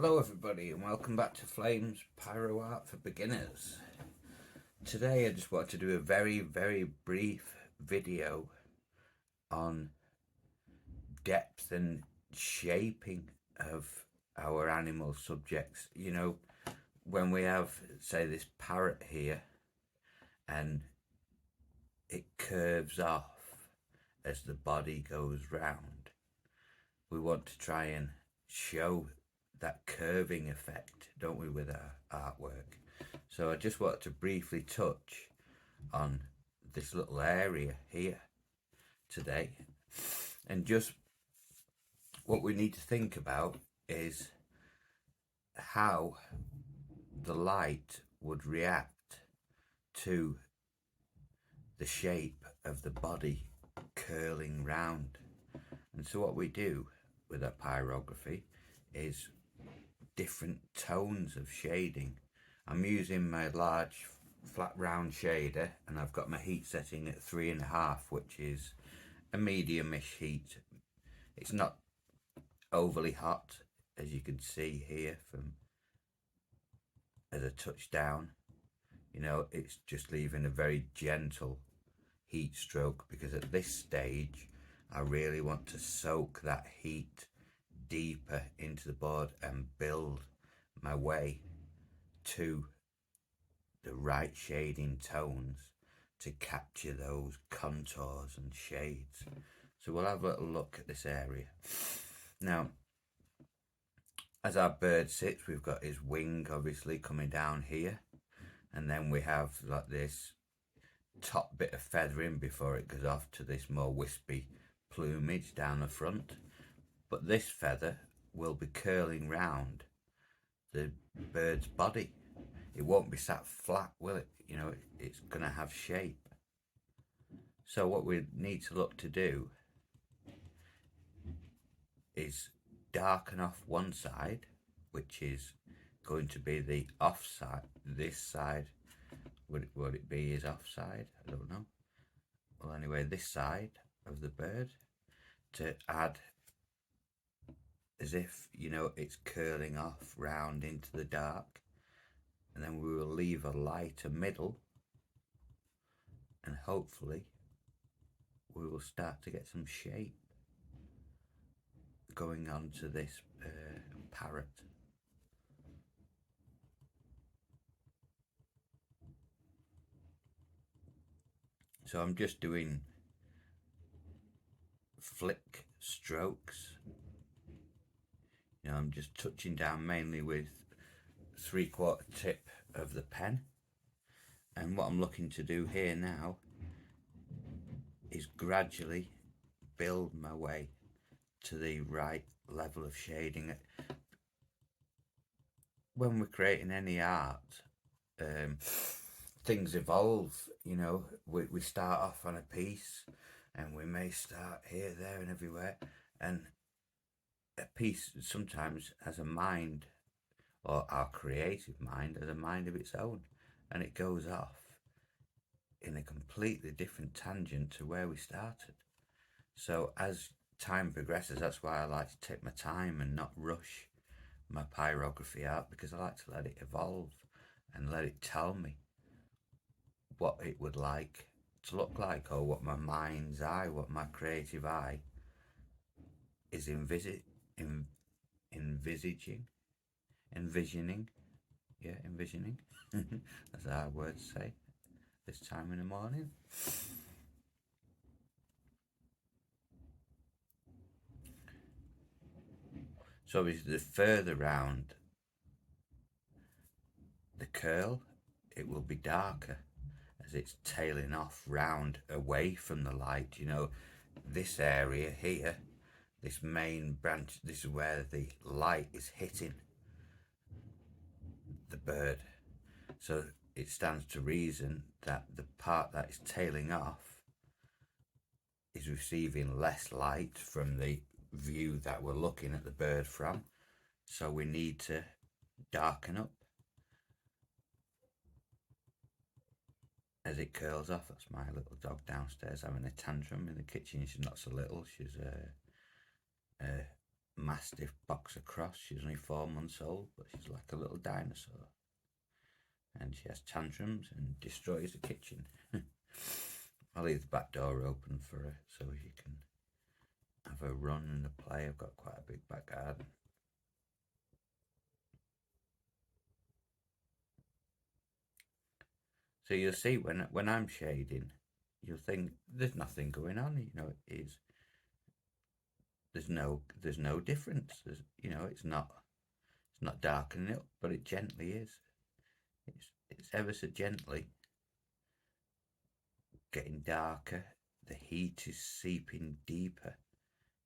Hello everybody and welcome back to Flames Pyro Art for Beginners. Today I just want to do a very brief video on depth and shaping of our animal subjects. You know, when we have, say, this parrot here and it curves off as the body goes round, we want to try and show that curving effect, don't we, with our artwork. So I just wanted to briefly touch on this little area here today, and just what we need to think about is how the light would react to the shape of the body curling round. And so what we do with our pyrography is different tones of shading. I'm using my large flat round shader and I've got my heat setting at 3.5, which is a medium-ish heat. It's not overly hot, as you can see here from as I touch down. You know, it's just leaving a very gentle heat stroke, because at this stage I really want to soak that heat deeper into the board and build my way to the right shading tones to capture those contours and shades. So we'll have a little look at this area. Now, as our bird sits, we've got his wing obviously coming down here, and then we have like this top bit of feathering before it goes off to this more wispy plumage down the front. But this feather will be curling round the bird's body. It won't be sat flat, will it? You know, it's going to have shape. So what we need to look to do is darken off one side, which is going to be the off side. This side, would it be his off side? I don't know. Well, anyway, this side of the bird, to add as if, you know, it's curling off round into the dark, and then we will leave a lighter middle, and hopefully we will start to get some shape going on to this parrot. So I'm just doing flick strokes. You know, I'm just touching down mainly with 3/4 tip of the pen, and what I'm looking to do here now is gradually build my way to the right level of shading. When we're creating any art, things evolve. You know, we start off on a piece and we may start here, there and everywhere, and a piece sometimes has a mind, or our creative mind has a mind of its own, and it goes off in a completely different tangent to where we started. So as time progresses, that's why I like to take my time and not rush my pyrography art, because I like to let it evolve and let it tell me what it would like to look like, or what my mind's eye, what my creative eye is envisioning, as our words say this time in the morning. So obviously the further round the curl, it will be darker as it's tailing off round away from the light. You know, this area here, this main branch, this is where the light is hitting the bird. So it stands to reason that the part that is tailing off is receiving less light from the view that we're looking at the bird from. So we need to darken up as it curls off. That's my little dog downstairs having a tantrum in the kitchen. She's not so little, she's mastiff boxer cross. She's only 4 months old, but she's like a little dinosaur. And she has tantrums and destroys the kitchen. I'll leave the back door open for her so she can have a run and a play. I've got quite a big back garden. So you'll see when I'm shading, you'll think there's nothing going on. You know, there's no difference. It's not darkening up, but it gently is. It's ever so gently getting darker. The heat is seeping deeper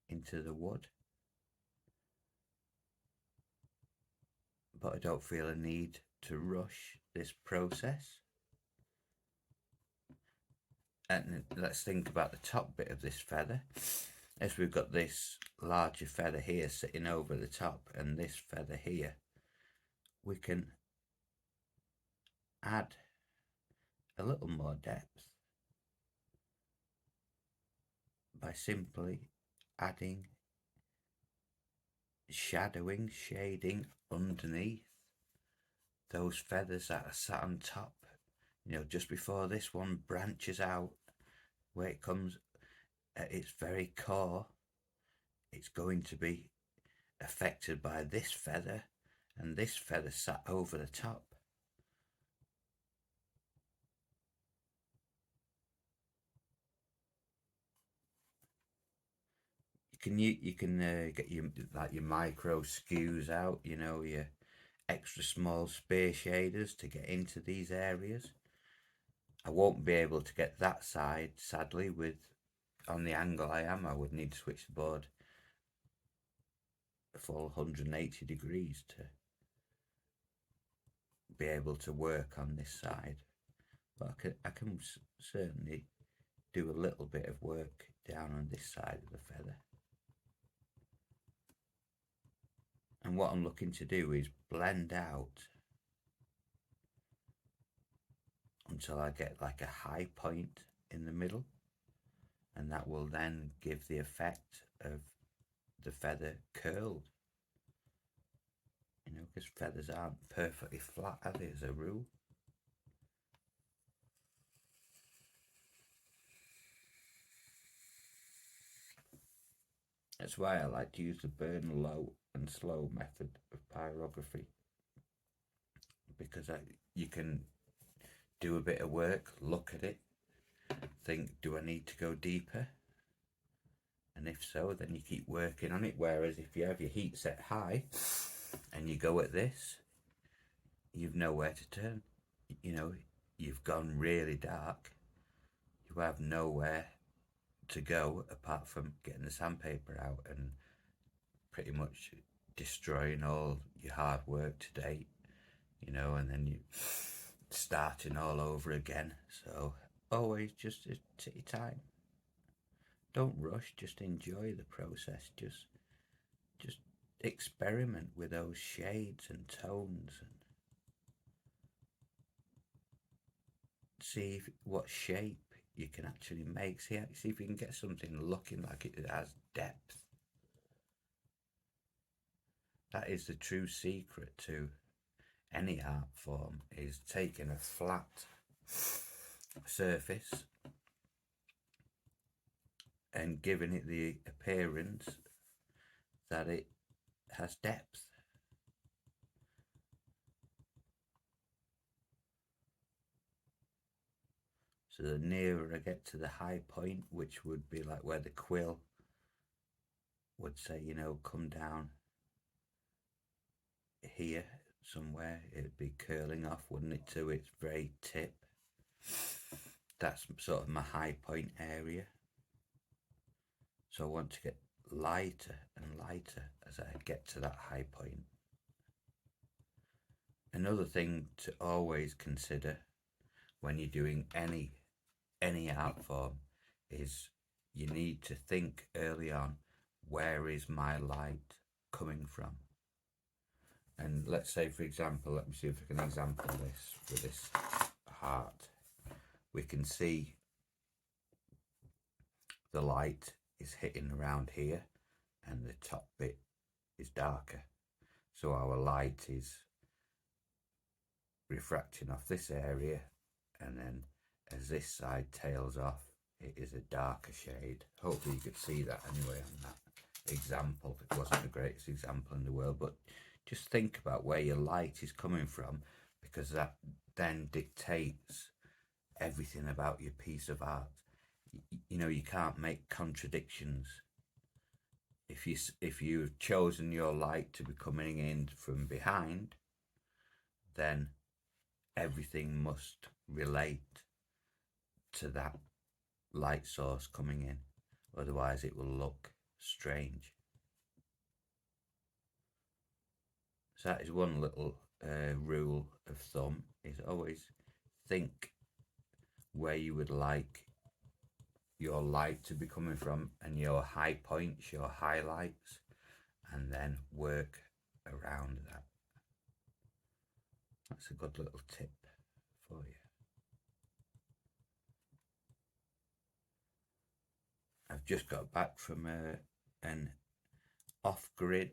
into the wood, but I don't feel a need to rush this process. And let's think about the top bit of this feather. As we've got this larger feather here sitting over the top and this feather here, we can add a little more depth by simply adding shadowing, shading underneath those feathers that are sat on top. Just before this one branches out, where it comes at its very core, it's going to be affected by this feather, and this feather sat over the top. You can get your micro skews out, your extra small spear shaders to get into these areas. I won't be able to get that side, sadly, on the angle I am. I would need to switch the board a full 180 degrees to be able to work on this side. But I can certainly do a little bit of work down on this side of the feather. And what I'm looking to do is blend out until I get like a high point in the middle, and that will then give the effect of the feather curled. Because feathers aren't perfectly flat, are they, as a rule? That's why I like to use the burn low and slow method of pyrography, because you can do a bit of work, look at it, think, do I need to go deeper? And if so, then you keep working on it. Whereas if you have your heat set high and you go at this, you've nowhere to turn. You've gone really dark. You have nowhere to go apart from getting the sandpaper out and pretty much destroying all your hard work to date, and then you starting all over again. So always just take your time. Don't rush, just enjoy the process. Just experiment with those shades and tones and see what shape you can actually make. See if you can get something looking like it has depth. That is the true secret to any art form, is taking a flat surface and giving it the appearance that it has depth. So the nearer I get to the high point, which would be like where the quill would say, come down here somewhere, it'd be curling off, wouldn't it, to its very tip. That's sort of my high point area. So I want to get lighter and lighter as I get to that high point. Another thing to always consider when you're doing any art form is you need to think early on, where is my light coming from? And let's say, for example, let me see if I can example this with this heart. We can see the light is hitting around here and the top bit is darker. So our light is refracting off this area, and then as this side tails off, it is a darker shade. Hopefully you could see that anyway on that example. It wasn't the greatest example in the world, but just think about where your light is coming from, because that then dictates everything about your piece of art. You know, you can't make contradictions. If you've chosen your light to be coming in from behind, then everything must relate to that light source coming in, otherwise it will look strange. So that is one little rule of thumb, is always think where you would like your light to be coming from and your high points, your highlights, and then work around that. That's a good little tip for you. I've just got back from an off-grid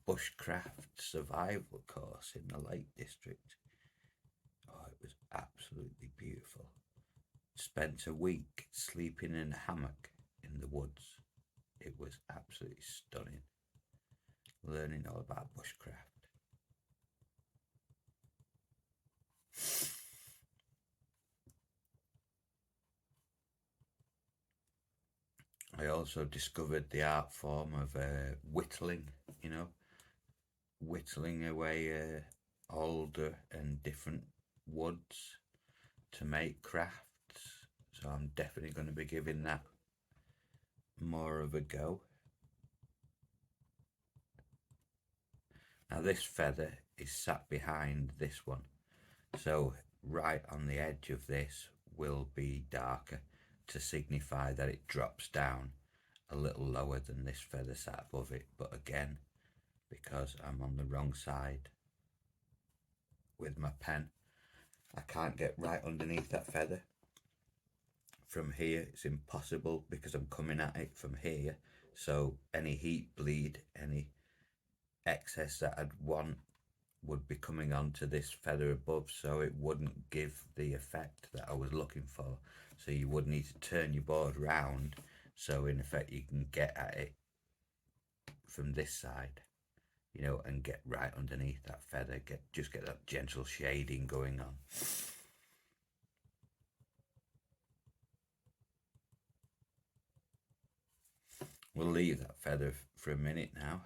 bushcraft survival course in the Lake District. Oh, it was absolutely beautiful. Spent a week sleeping in a hammock in the woods. It was absolutely stunning. Learning all about bushcraft. I also discovered the art form of whittling, you know, whittling away older and different woods to make crafts. So I'm definitely going to be giving that more of a go. Now this feather is sat behind this one, so right on the edge of this will be darker to signify that it drops down a little lower than this feather sat above it. But again, because I'm on the wrong side with my pen, I can't get right underneath that feather. From here it's impossible because I'm coming at it from here, so any heat bleed, any excess that I'd want would be coming onto this feather above, so it wouldn't give the effect that I was looking for. So you would need to turn your board round, so in effect you can get at it from this side, you know, and get right underneath that feather, just get that gentle shading going on. We'll leave that feather for a minute now,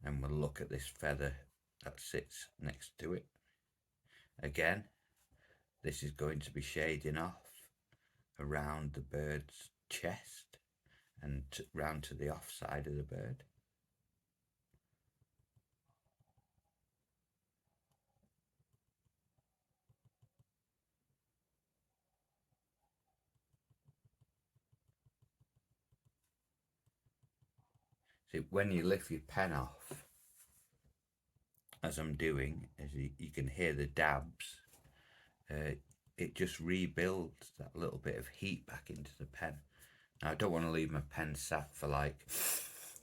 and we'll look at this feather that sits next to it. Again, this is going to be shading off around the bird's chest and round to the off side of the bird. See, when you lift your pen off, as I'm doing, as you can hear the dabs, it just rebuilds that little bit of heat back into the pen. Now I don't want to leave my pen sat for like,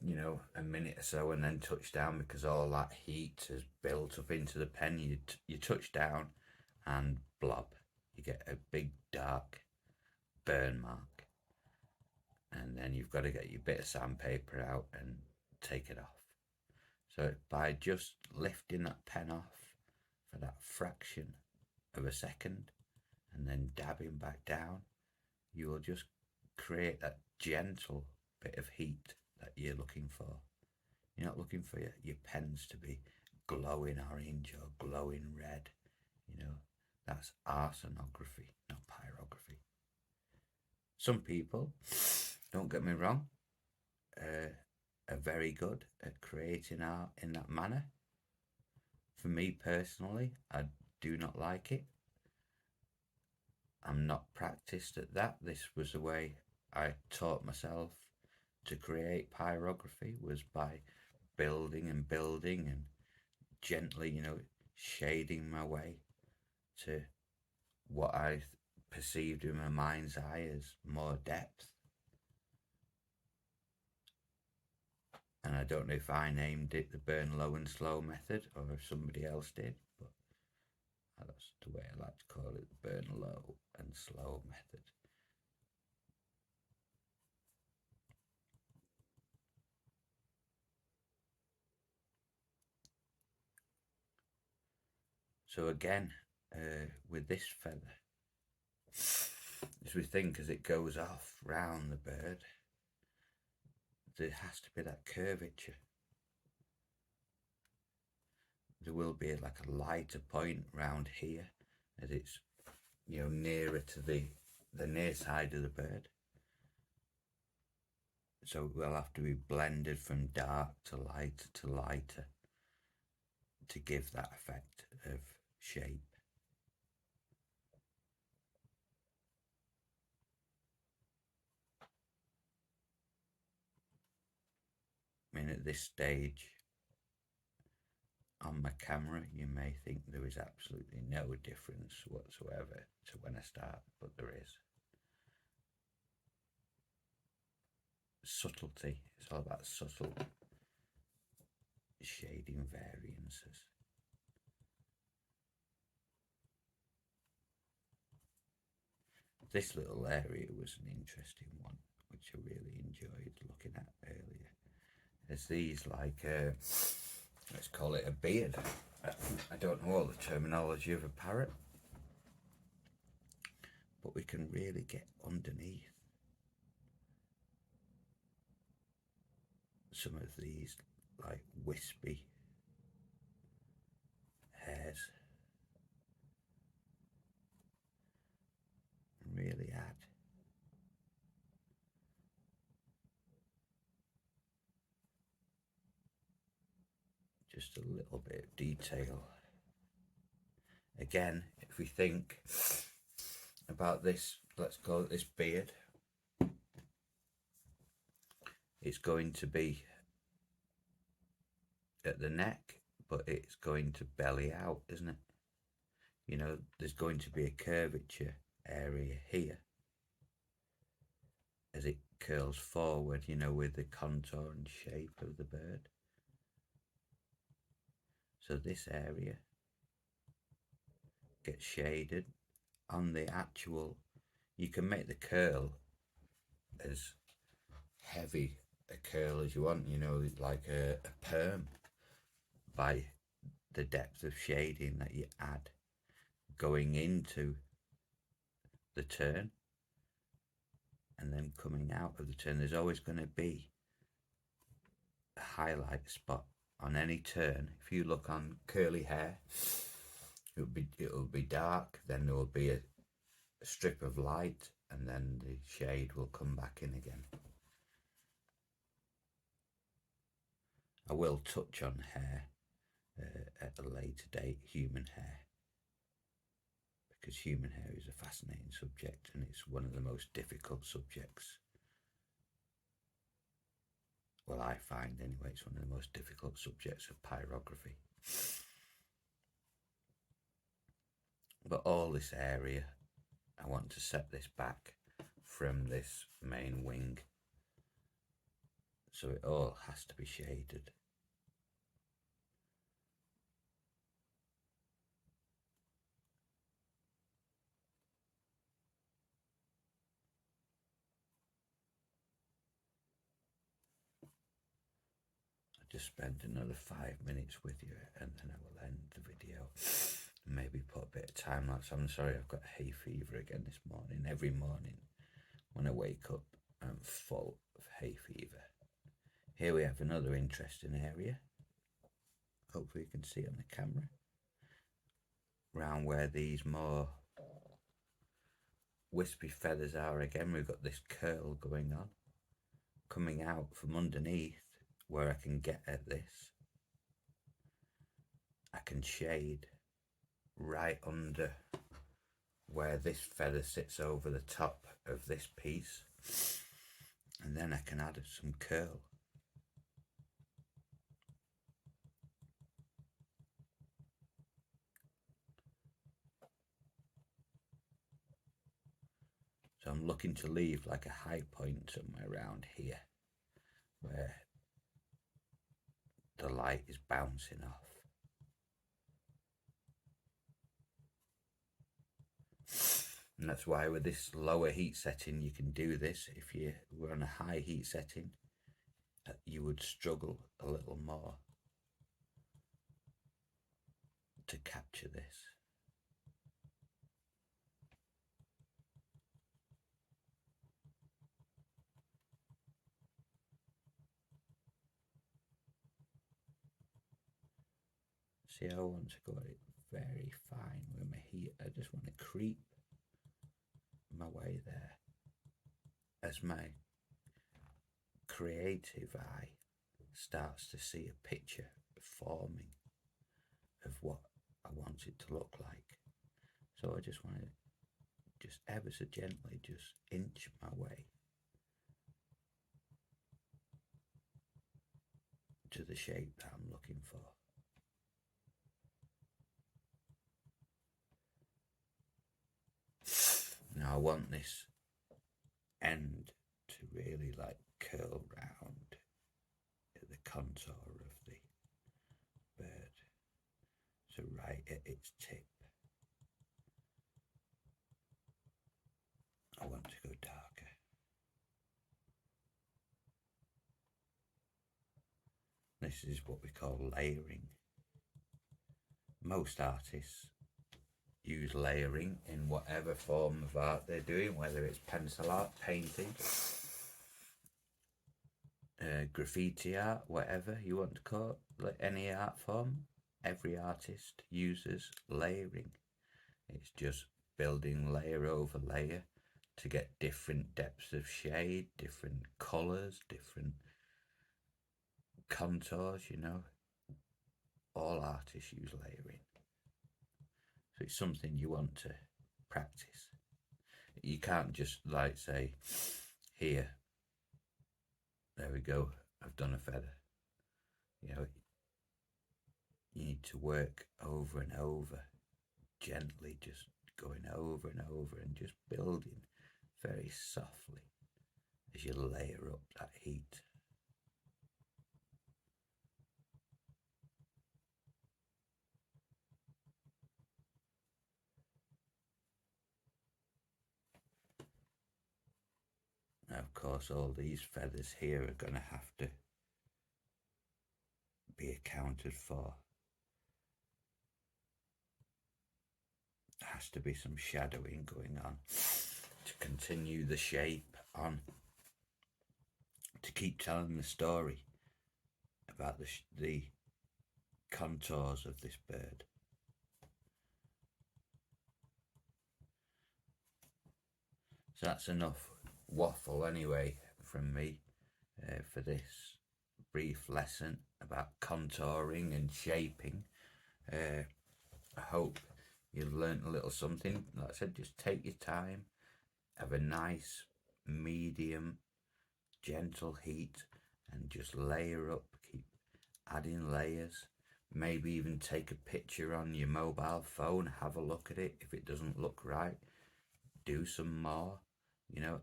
you know, a minute or so and then touch down, because all that heat has built up into the pen. You touch down and blob, you get a big dark burn mark, and then you've got to get your bit of sandpaper out and take it off. So by just lifting that pen off for that fraction of a second and then dabbing back down, you will just create that gentle bit of heat that you're looking for. You're not looking for your pens to be glowing orange or glowing red. You know, that's arsenography, not pyrography. Some people, don't get me wrong, are very good at creating art in that manner. For me personally, I do not like it. I'm not practiced at that. This was the way I taught myself to create pyrography, was by building and building and gently, you know, shading my way to what I perceived in my mind's eye as more depth. And I don't know if I named it the burn low and slow method or if somebody else did, but that's the way I like to call it, the burn low and slow method. So again, with this feather, as we think as it goes off round the bird, there has to be that curvature. There will be like a lighter point round here as it's, you know, nearer to the near side of the bird. So it will have to be blended from dark to lighter to give that effect of shape. I mean, at this stage on my camera, you may think there is absolutely no difference whatsoever to when I start, but there is. Subtlety, it's all about subtle shading variances. This little area was an interesting one, which I really enjoyed looking at earlier. There's these like, let's call it a beard. I don't know all the terminology of a parrot, but we can really get underneath some of these like wispy hairs and really add just a little bit of detail. Again, if we think about this, let's call it this beard, it's going to be at the neck, but it's going to belly out, isn't it? You know, there's going to be a curvature area here as it curls forward, you know, with the contour and shape of the bird. So this area gets shaded on the actual, you can make the curl as heavy a curl as you want, you know, like a perm, by the depth of shading that you add going into the turn and then coming out of the turn. There's always going to be a highlight spot on any turn. If you look on curly hair, it'll be dark, then there will be a strip of light, and then the shade will come back in again. I will touch on hair at a later date, human hair, because human hair is a fascinating subject and it's one of the most difficult subjects. Well, I find anyway, it's one of the most difficult subjects of pyrography. But all this area, I want to set this back from this main wing, so it all has to be shaded. I'll just spend another 5 minutes with you and then I will end the video. Maybe put a bit of time lapse. I'm sorry, I've got hay fever again this morning. Every morning when I wake up, I'm full of hay fever. Here we have another interesting area. Hopefully you can see it on the camera. Around where these more wispy feathers are again, we've got this curl going on, coming out from underneath where I can get at this. I can shade right under where this feather sits over the top of this piece, and then I can add some curl. So I'm looking to leave like a high point somewhere around here where the light is bouncing off. And that's why with this lower heat setting you can do this. If you were on a high heat setting, you would struggle a little more to capture this. See, I want to go at it very fine with my heat. I just want to creep my way there as my creative eye starts to see a picture forming of what I want it to look like. So I just want to just ever so gently just inch my way to the shape that I'm looking for. Now I want this end to really like curl round at the contour of the bird, so right at its tip. I want to go darker. This is what we call layering. Most artists use layering in whatever form of art they're doing, whether it's pencil art, painting, graffiti art, whatever you want to call it, like any art form. Every artist uses layering. It's just building layer over layer to get different depths of shade, different colours, different contours, you know. All artists use layering. So it's something you want to practice. You can't just like say, here, there we go, I've done a feather. You know, you need to work over and over, gently just going over and over and just building very softly as you layer up that heat. Now, of course, all these feathers here are going to have to be accounted for. There has to be some shadowing going on to continue the shape on, to keep telling the story about the contours of this bird. So that's enough waffle anyway from me for this brief lesson about contouring and shaping. I hope you've learnt a little something. Like I said, just take your time, have a nice medium gentle heat and just layer up, keep adding layers. Maybe even take a picture on your mobile phone, have a look at it. If it doesn't look right, do some more. You know,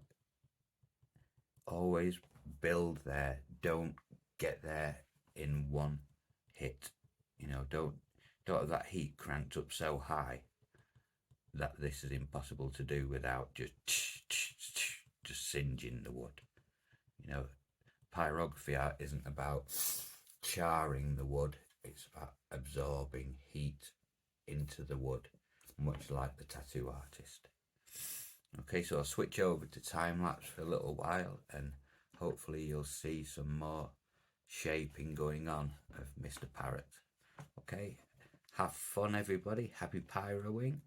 always build there. Don't get there in one hit. You know, don't have that heat cranked up so high that this is impossible to do without just singeing the wood. You know, pyrography art isn't about charring the wood, it's about absorbing heat into the wood, much like the tattoo artist. Okay, so I'll switch over to time-lapse for a little while and hopefully you'll see some more shaping going on of Mr. Parrot. Okay, have fun everybody, happy pyroing,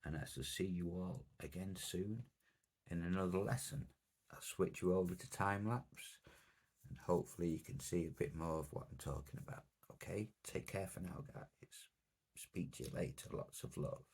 and I shall see you all again soon in another lesson. I'll switch you over to time-lapse and hopefully you can see a bit more of what I'm talking about. Okay, take care for now guys. Speak to you later, lots of love.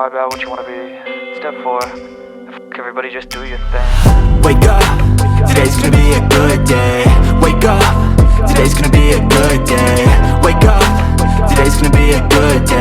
hard about what you want to be. Step 4, everybody just do your thing. Wake up, today's gonna be a good day. Wake up, today's gonna be a good day. Wake up, today's gonna be a good day.